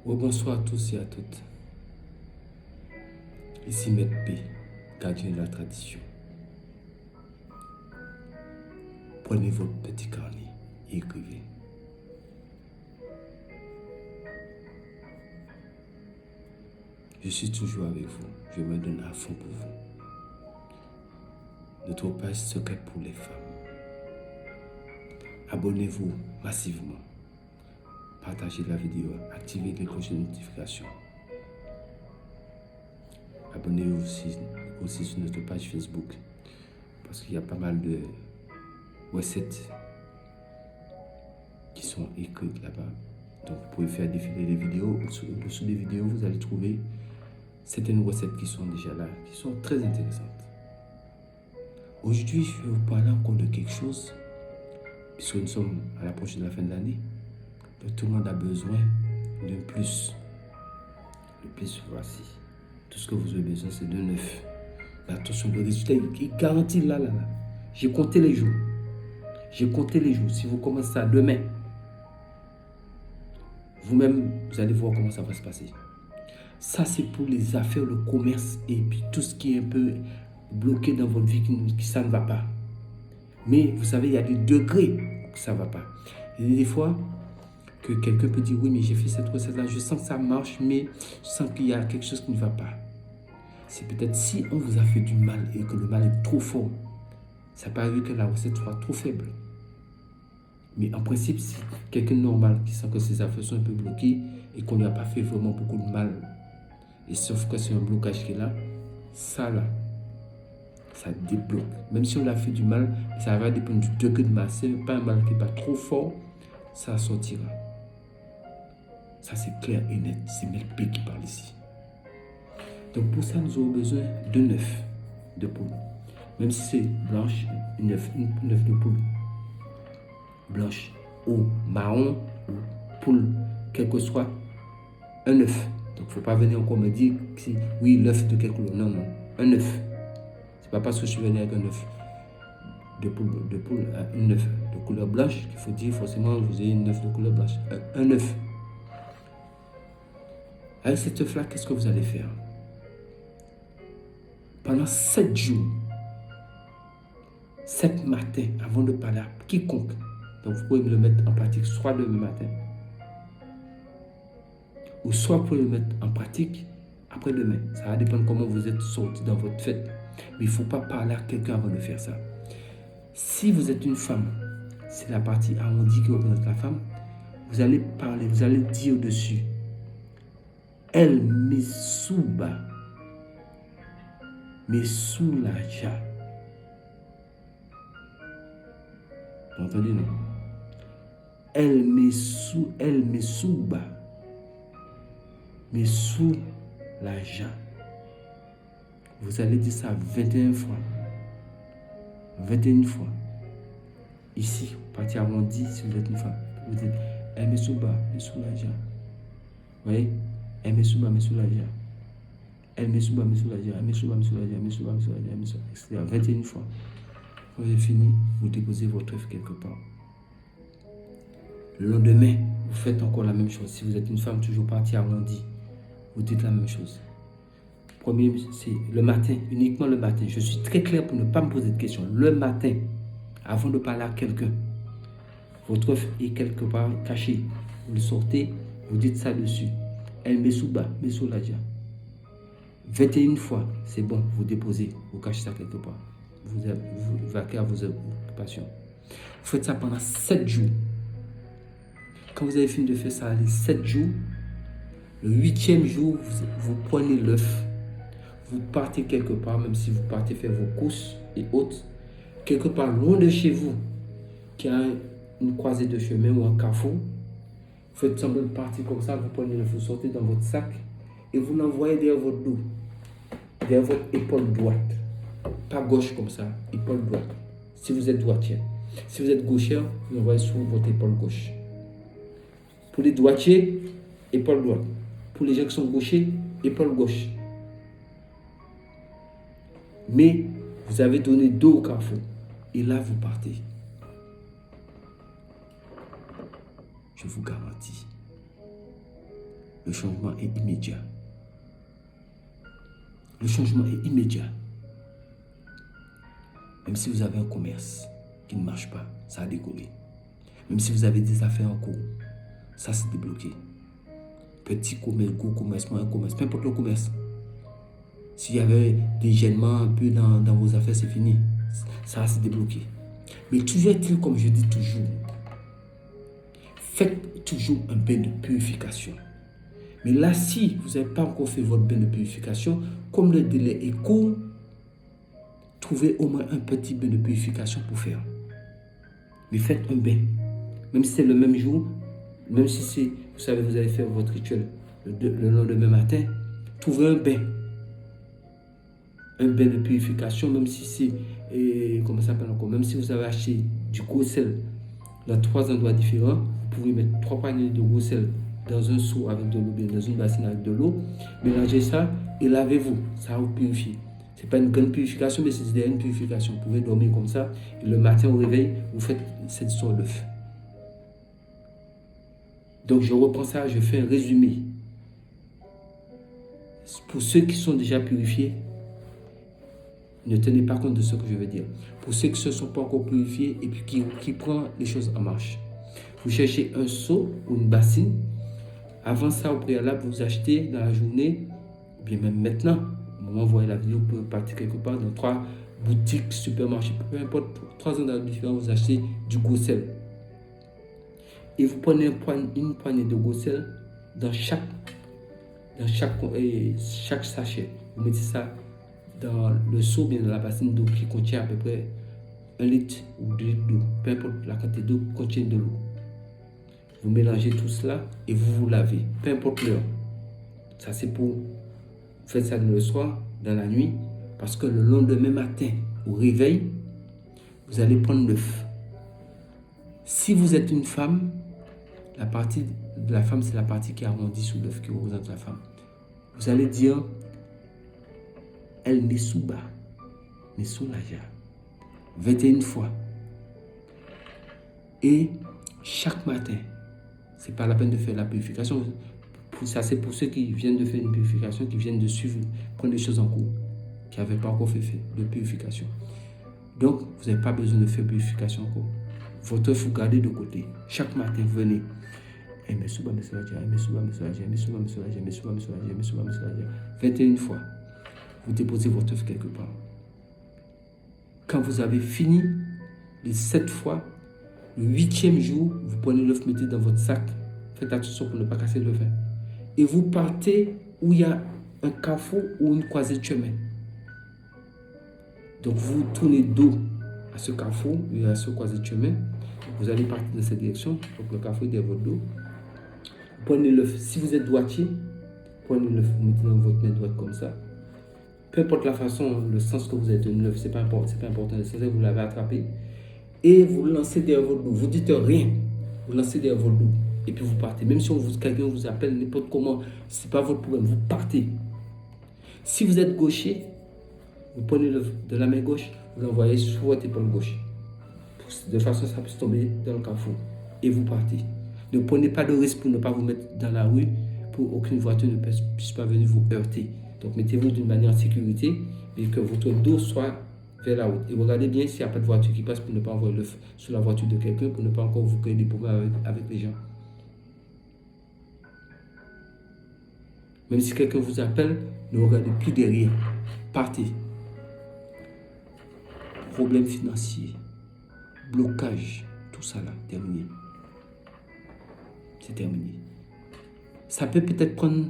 Bonsoir à tous et à toutes. Ici Maître P, gardien de la tradition. Prenez votre petit carnet et écrivez. Je suis toujours avec vous. Je me donne à fond pour vous. Notre page secrète pour les femmes. Abonnez-vous massivement. Partagez la vidéo. Activez les cloches de notification. Abonnez-vous aussi sur notre page Facebook. Parce qu'il y a pas mal de recettes qui sont écrites là-bas. Donc vous pouvez faire défiler les vidéos. Sous les vidéos, vous allez trouver certaines recettes qui sont déjà là, qui sont très intéressantes. Aujourd'hui, je vais vous parler encore de quelque chose, puisque nous sommes à l'approche de la fin de l'année. Donc tout le monde a besoin d'un plus. Le plus, voici. Tout ce que vous avez besoin, c'est de 9. Mais attention, le résultat est garanti là. J'ai compté les jours. Si vous commencez ça demain, vous-même, vous allez voir comment ça va se passer. Ça, c'est pour les affaires, le commerce et puis tout ce qui est un peu bloqué dans votre vie, qui ça ne va pas. Mais vous savez, il y a des degrés où ça ne va pas. Il y a des fois que quelqu'un peut dire, oui, mais j'ai fait cette recette-là, je sens que ça marche, mais je sens qu'il y a quelque chose qui ne va pas. C'est peut-être si on vous a fait du mal et que le mal est trop fort, ça peut arriver que la recette soit trop faible. Mais en principe, si quelqu'un de normal qui sent que ses affaires sont un peu bloquées et qu'on ne lui a pas fait vraiment beaucoup de mal, et sauf que c'est un blocage qui est là, ça débloque. Même si on l'a fait du mal, ça va dépendre du degré de mal. C'est pas un mal qui n'est pas trop fort, ça sortira. Ça, c'est clair et net. C'est Maître P qui parle ici. Donc pour ça, nous aurons besoin de 9 de poules. Même si c'est blanche, une œuf de poule. Blanche ou marron ou poule, quel que soit, un œuf. Donc il ne faut pas venir encore me dire que oui, l'œuf de quelle couleur. Non, un œuf. C'est pas parce que je suis venu avec un œuf de poule un œuf de couleur blanche qu'il faut dire forcément que vous ayez une œuf de couleur blanche. Un œuf. Avec cet œuf-là, qu'est-ce que vous allez faire? Pendant 7 jours, 7 matins, avant de parler à quiconque, donc vous pouvez me le mettre en pratique soit le matin, ou soit vous pouvez le mettre en pratique après-demain. Ça va dépendre comment vous êtes sorti dans votre fête. Mais il ne faut pas parler à quelqu'un avant de faire ça. Si vous êtes une femme, c'est la partie arrondie qui représente la femme, vous allez parler, vous allez dire dessus El Mesuba, Mesulaja. Vous entendez, non? El Mesuba, Mesulaja. Vous allez dire ça 21 fois. 21 fois. Ici, partie arrondie, si vous êtes une femme, vous dites El Mesuba, Mesulaja. Vous voyez? El Mesuba, Mesulaja. El Mesuba, Mesulaja. El Mesuba, Mesulaja. El Mesuba, Mesulaja. etc. 21 fois. Quand vous avez fini, vous déposez votre œuf quelque part. Le lendemain, vous faites encore la même chose. Si vous êtes une femme toujours partie arrondie, vous dites la même chose. Premier, c'est le matin, uniquement le matin. Je suis très clair pour ne pas me poser de questions. Le matin, avant de parler à quelqu'un, votre œuf est quelque part caché. Vous le sortez, vous dites ça dessus. El Mesuba, Mesulaja. 21 fois, c'est bon, vous déposez, vous cachez ça quelque part. Vous vaquez à vos occupations. Vous faites ça pendant 7 jours. Quand vous avez fini de faire ça les 7 jours, le 8e jour, vous prenez l'œuf, vous partez quelque part, même si vous partez faire vos courses et autres, quelque part loin de chez vous, qui a une croisée de chemin ou un carrefour, vous faites semblant de partir comme ça, vous prenez l'œuf, vous sortez dans votre sac et vous l'envoyez derrière votre dos, derrière votre épaule droite. Pas gauche comme ça, épaule droite. Si vous êtes droitière. Si vous êtes gauchère, vous l'envoyez sur votre épaule gauche. Pour les droitiers, épaule droite. Pour les gens qui sont gauchers, épaule gauche. Mais vous avez donné dos au carrefour. Et là, vous partez. Je vous garantis. Le changement est immédiat. Le changement est immédiat. Même si vous avez un commerce qui ne marche pas, ça a décollé. Même si vous avez des affaires en cours, ça s'est débloqué. Petit commerce, gros commerce, moyen commerce, peu importe le commerce. S'il y avait des gênements un peu dans vos affaires, c'est fini. Ça s'est débloqué. Mais toujours est-il, comme je dis toujours, faites toujours un bain de purification. Mais là, si vous n'avez pas encore fait votre bain de purification, comme le délai est court, trouvez au moins un petit bain de purification pour faire. Mais faites un bain. Même si c'est le même jour, même si c'est, vous savez, vous allez faire votre rituel le lendemain matin, trouvez un bain. Un bain de purification, même si c'est, comment ça s'appelle encore, même si vous avez acheté du gros sel dans 3 endroits différents, vous pouvez mettre 3 paniers de gros sel dans un seau avec de l'eau, bien dans une bassine avec de l'eau, mélangez ça et lavez-vous, ça va vous purifier. Ce n'est pas une grande purification, mais c'est une purification. Vous pouvez dormir comme ça et le matin au réveil, vous faites cette histoire d'œuf. Donc je reprends ça, je fais un résumé. Pour ceux qui sont déjà purifiés, ne tenez pas compte de ce que je veux dire. Pour ceux qui ne se sont pas encore purifiés et puis qui prennent les choses en marche. Vous cherchez un seau ou une bassine. Avant ça, au préalable, vous achetez dans la journée, ou bien même maintenant, au moment où vous voyez la vidéo, vous pouvez partir quelque part dans 3 boutiques, supermarchés, peu importe, 3 endroits différents, vous achetez du gros sel. Et vous prenez une poignée de gros sel dans chaque sachet. Vous mettez ça dans le seau, bien dans la bassine d'eau qui contient à peu près 1 litre ou 2 litres d'eau. Peu importe la quantité d'eau qui contient de l'eau. Vous mélangez tout cela et vous lavez. Peu importe l'heure. Ça c'est pour... Vous faites ça le soir, dans la nuit. Parce que le lendemain matin, au réveil, vous allez prendre l'œuf. Si vous êtes une femme, la partie de la femme, c'est la partie qui arrondit sous l'œuf, qui représente la femme. Vous allez dire... Elle me souba, me soulaja. 21 fois. Et chaque matin, c'est pas la peine de faire la purification. Ça, c'est pour ceux qui viennent de faire une purification, qui viennent de suivre, prendre les choses en cours, qui n'avaient pas encore fait de purification. Donc, vous n'avez pas besoin de faire purification encore. Votre œuf, vous gardez de côté. Chaque matin, vous venez. Elle me souba, me soulaja, elle me souba, me soulaja, elle me souba, me soulaja, elle me souba, me soulaja, elle me souba, me soulaja. 21 fois. Vous déposez votre œuf quelque part. Quand vous avez fini les 7 fois, le 8e jour, vous prenez l'œuf, mettez dans votre sac. Faites attention pour ne pas casser l'œuf. Et vous partez où il y a un carrefour ou une croisée de chemin. Donc vous tournez dos à ce carrefour et à ce croisée de chemin. Vous allez partir dans cette direction. Donc le carrefour est derrière votre dos. Vous prenez l'œuf. Si vous êtes droitier, prenez l'œuf, vous mettez dans votre main droite comme ça. Peu importe la façon, le sens que vous avez tenu l'œuf, c'est pas important. L'essentiel, vous l'avez attrapé. Et vous le lancez derrière votre dos. Vous ne dites rien. Vous lancez derrière votre dos. Et puis vous partez. Même si quelqu'un vous appelle n'importe comment, ce n'est pas votre problème. Vous partez. Si vous êtes gaucher, vous prenez l'œuf de la main gauche, vous l'envoyez sur votre épaule gauche. De façon à ce que ça puisse tomber dans le carrefour. Et vous partez. Ne prenez pas de risque pour ne pas vous mettre dans la rue, pour qu'aucune voiture ne puisse pas venir vous heurter. Donc mettez-vous d'une manière en sécurité et que votre dos soit vers la route. Et regardez bien s'il n'y a pas de voiture qui passe pour ne pas envoyer l'œuf sur la voiture de quelqu'un, pour ne pas encore vous créer des problèmes avec les gens. Même si quelqu'un vous appelle, ne regardez plus derrière. Partez. Problème financier, blocage, tout ça là, terminé. C'est terminé. Ça peut peut-être prendre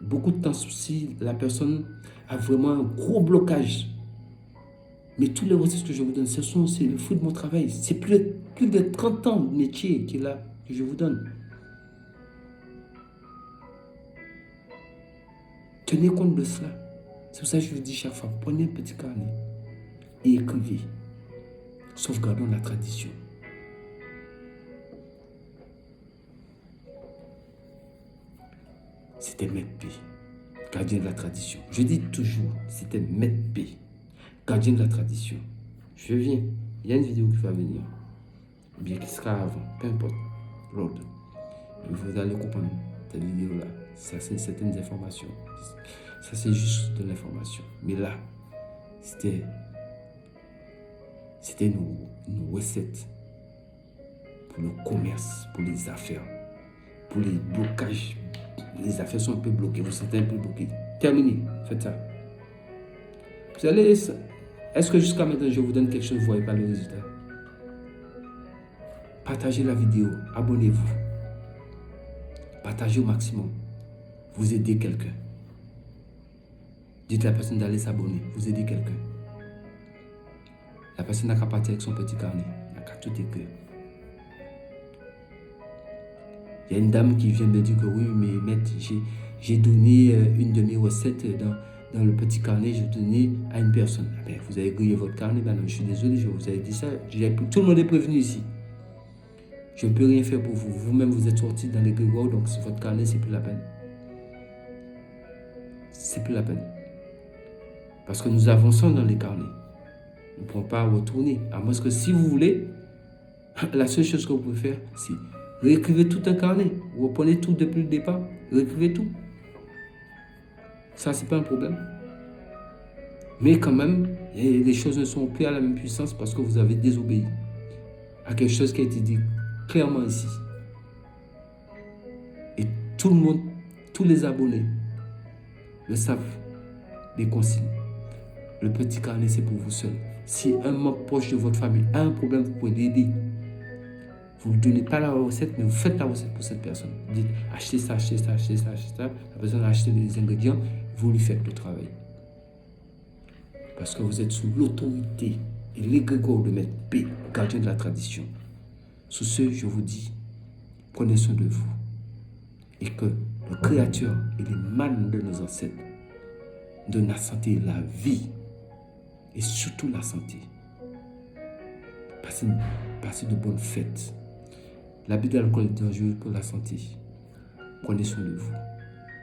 beaucoup de temps si la personne a vraiment un gros blocage. Mais tous les ressources que je vous donne, c'est le fruit de mon travail. C'est plus de 30 ans de métier qui est là, que je vous donne. Tenez compte de cela. C'est pour ça que je vous dis chaque fois, prenez un petit carnet et écrivez. Sauvegardons la tradition. C'était Maître P, gardien de la tradition. Je dis toujours, c'était Maître P, gardien de la tradition. Je viens, il y a une vidéo qui va venir, ou bien qui sera avant, peu importe l'ordre. Vous allez comprendre cette vidéo-là. Ça, c'est certaines informations. Ça, c'est juste de l'information. Mais là, c'était une recette pour le commerce, pour les affaires, pour les blocages. Les affaires sont un peu bloquées, vous êtes un peu bloqués. Terminé, faites ça. Vous allez, est-ce que jusqu'à maintenant, je vous donne quelque chose, vous ne voyez pas le résultat? Partagez la vidéo, abonnez-vous. Partagez au maximum. Vous aidez quelqu'un. Dites à la personne d'aller s'abonner, vous aidez quelqu'un. La personne n'a qu'à partir avec son petit carnet, n'a qu'à tout écrire. Il y a une dame qui vient me dire que oui, mais maître, j'ai donné une de mes recettes dans le petit carnet, j'ai donné à une personne. Ben, vous avez grillé votre carnet, madame, je suis désolé, je vous avais dit ça. Tout le monde est prévenu ici. Je ne peux rien faire pour vous. Vous-même, vous êtes sorti dans les grégoires, donc votre carnet, c'est plus la peine. C'est plus la peine. Parce que nous avançons dans les carnets. Nous ne pouvons pas retourner. À moins que si vous voulez, la seule chose que vous pouvez faire, c'est réécrivez tout un carnet. Vous reprenez tout depuis le départ. Réécrivez tout. Ça, c'est pas un problème. Mais quand même, les choses ne sont plus à la même puissance parce que vous avez désobéi à quelque chose qui a été dit clairement ici. Et tout le monde, tous les abonnés le savent, les consignes. Le petit carnet, c'est pour vous seul. Si un membre proche de votre famille a un problème, vous pouvez l'aider. Vous ne donnez pas la recette, mais vous faites la recette pour cette personne. Vous dites, achetez ça, achetez ça, achetez ça, achetez ça. La personne a acheté les ingrédients, vous lui faites le travail. Parce que vous êtes sous l'autorité et l'égrégore de Maître P, gardien de la tradition. Sous ce, je vous dis, prenez soin de vous. Et que le Créateur et les mânes de nos ancêtres donnent la santé, la vie, et surtout la santé. Passez de bonnes fêtes. L'abus d'alcool est dangereux pour la santé. Prenez soin de vous.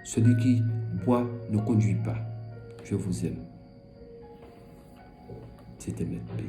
Celui qui boit ne conduit pas. Je vous aime. C'était Maître P.